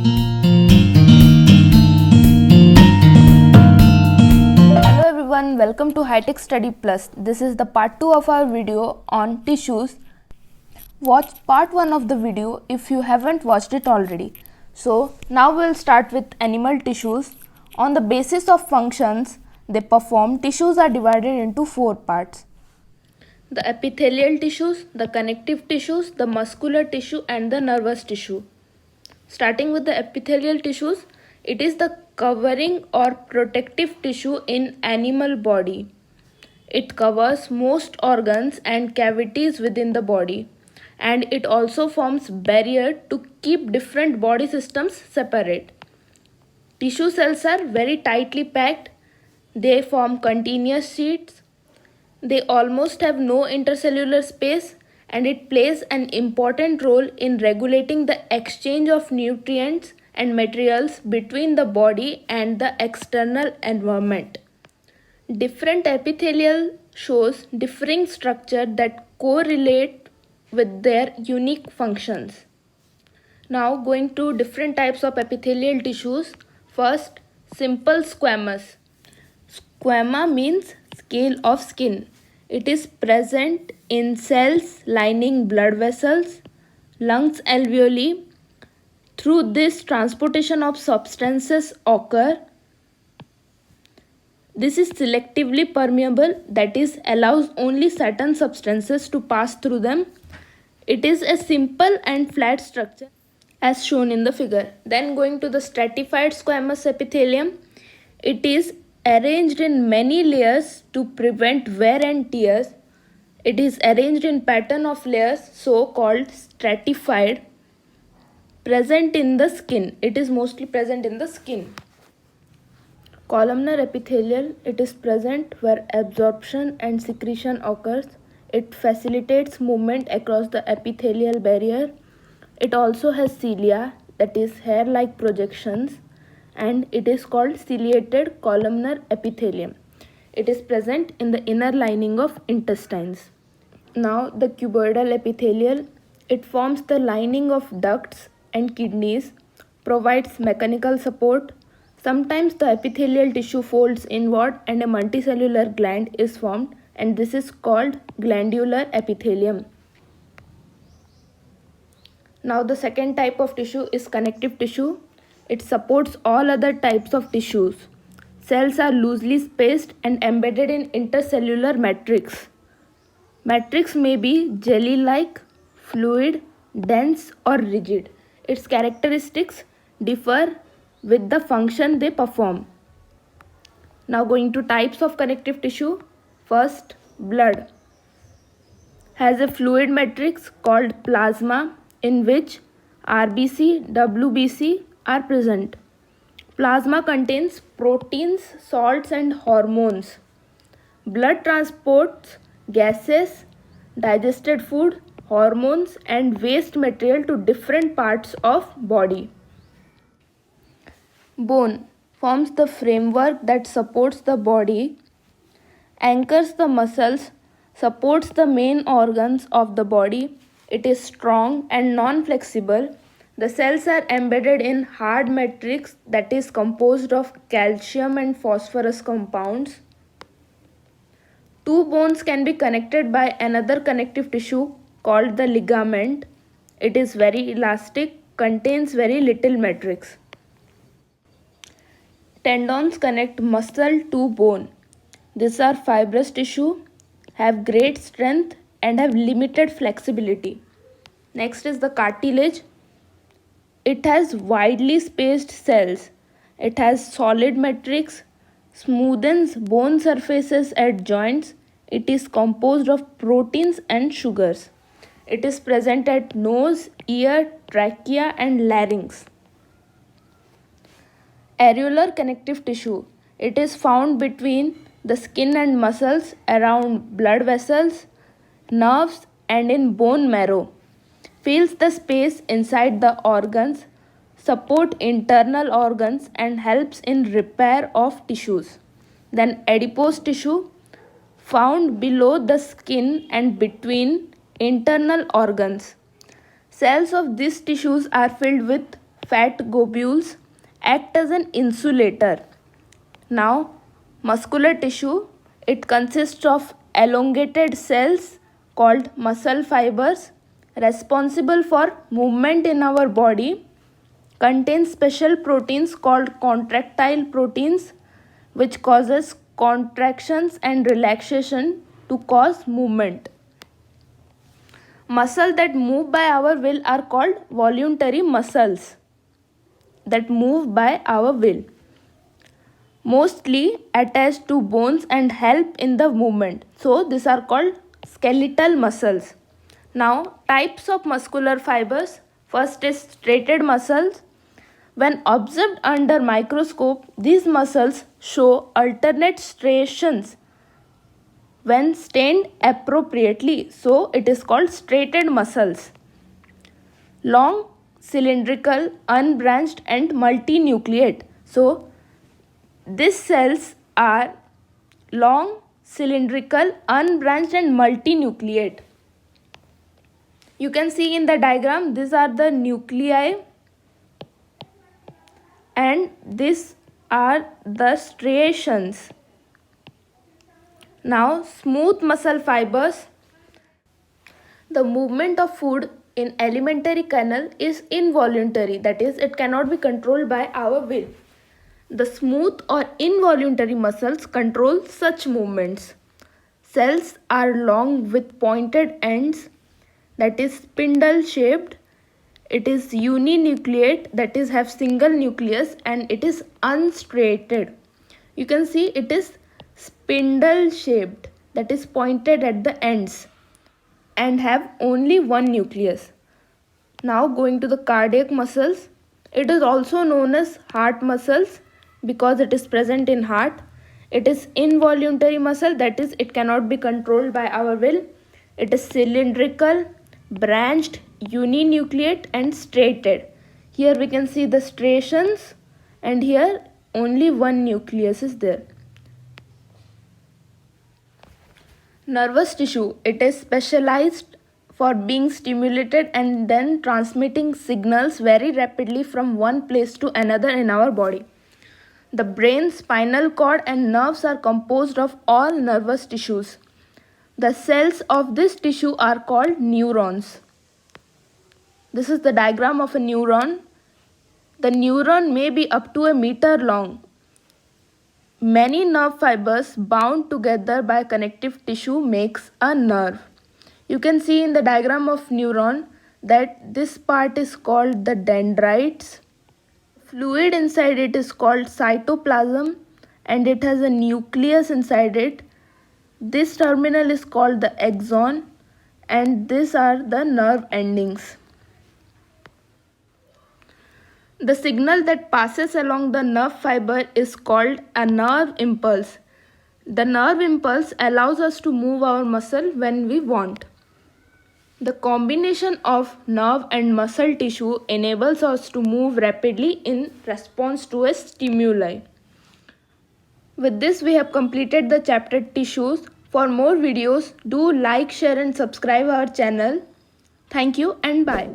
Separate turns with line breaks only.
Hello everyone, welcome to High-Tech Study Plus. This is the part 2 of our video on tissues. Watch part 1 of the video if you haven't watched it already. So now we'll start with animal tissues. On the basis of functions they perform, tissues are divided into 4 parts. The epithelial tissues, the connective tissues, the muscular tissue and the nervous tissue. Starting with the epithelial tissues, it is the covering or protective tissue in animal body. It covers most organs and cavities within the body, and it also forms barrier to keep different body systems separate. Tissue cells are very tightly packed. They form continuous sheets. They almost have no intercellular space, and it plays an important role in regulating the exchange of nutrients and materials between the body and the external environment. Different epithelial shows differing structure that correlate with their unique functions. Now going to different types of epithelial tissues. First, simple squamous. Squama means scale of skin. It is present in cells lining blood vessels, lungs, alveoli. Through this, transportation of substances occur. This is selectively permeable, that is, allows only certain substances to pass through them. It is a simple and flat structure as shown in the figure. Then going to the stratified squamous epithelium, it is arranged in many layers to prevent wear and tears. It is arranged in pattern of layers, so called stratified. Present in the skin. It is mostly present in the skin. Columnar epithelial, it is present where absorption and secretion occurs. It facilitates movement across the epithelial barrier. It also has cilia, that is hair-like projections, and it is called ciliated columnar epithelium. It is present in the inner lining of intestines. Now the cuboidal epithelial, it forms the lining of ducts and kidneys, provides mechanical support. Sometimes the epithelial tissue folds inward and a multicellular gland is formed, and this is called glandular epithelium. Now the second type of tissue is connective tissue. It supports all other types of tissues. Cells are loosely spaced and embedded in intercellular matrix. Matrix may be jelly-like, fluid, dense or rigid. Its characteristics differ with the function they perform. Now going to types of connective tissue. First, blood has a fluid matrix called plasma in which RBC, WBC are present. Plasma contains proteins, salts and hormones. Blood transports gases, digested food, hormones and waste material to different parts of body. Bone forms the framework that supports the body, anchors the muscles, supports the main organs of the body. It is strong and non-flexible. The cells are embedded in hard matrix that is composed of calcium and phosphorus compounds. Two bones can be connected by another connective tissue called the ligament. It is very elastic, contains very little matrix. Tendons connect muscle to bone. These are fibrous tissue, have great strength and have limited flexibility. Next is the cartilage. It has widely spaced cells. It has solid matrix, smoothens bone surfaces at joints. It is composed of proteins and sugars. It is present at nose, ear, trachea and larynx. Areolar connective tissue. It is found between the skin and muscles, around blood vessels, nerves and in bone marrow. Fills the space inside the organs, support internal organs and helps in repair of tissues. Then adipose tissue, found below the skin and between internal organs. Cells of these tissues are filled with fat globules act as an insulator. Now, muscular tissue, it consists of elongated cells called muscle fibers responsible for movement in our body, contains special proteins called contractile proteins which causes contractions and relaxation to cause movement. Muscles that move by our will are called voluntary muscles that move by our will, mostly attached to bones and help in the movement. So these are called skeletal muscles. Now, types of muscular fibers. First is striated muscles. When observed under microscope, these muscles show alternate striations when stained appropriately. So it is called striated muscles. Long, cylindrical, unbranched and multinucleate. So these cells are long, cylindrical, unbranched and multinucleate. You can see in the diagram, these are the nuclei and these are the striations. Now, smooth muscle fibers. The movement of food in alimentary canal is involuntary, that is, it cannot be controlled by our will. The smooth or involuntary muscles control such movements. Cells are long with pointed ends, that is spindle shaped. It is uninucleate, that is have single nucleus, and it is unstriated. You can see it is spindle shaped, that is pointed at the ends and have only one nucleus. Now going to the cardiac muscles. It is also known as heart muscles because it is present in heart. It is involuntary muscle, that is it cannot be controlled by our will. It is cylindrical, branched, uninucleate and striated. Here we can see the striations and here only one nucleus is there. Nervous tissue, it is specialized for being stimulated and then transmitting signals very rapidly from one place to another in our body. The brain, spinal cord and nerves are composed of all nervous tissues. The cells of this tissue are called neurons. This is the diagram of a neuron. The neuron may be up to a meter long. Many nerve fibers bound together by connective tissue makes a nerve. You can see in the diagram of neuron that this part is called the dendrites. Fluid inside it is called cytoplasm and it has a nucleus inside it. This terminal is called the axon and these are the nerve endings. The signal that passes along the nerve fiber is called a nerve impulse. The nerve impulse allows us to move our muscle when we want. The combination of nerve and muscle tissue enables us to move rapidly in response to a stimuli. With this, we have completed the chapter tissues. For more videos, do like, share and subscribe our channel. Thank you and bye.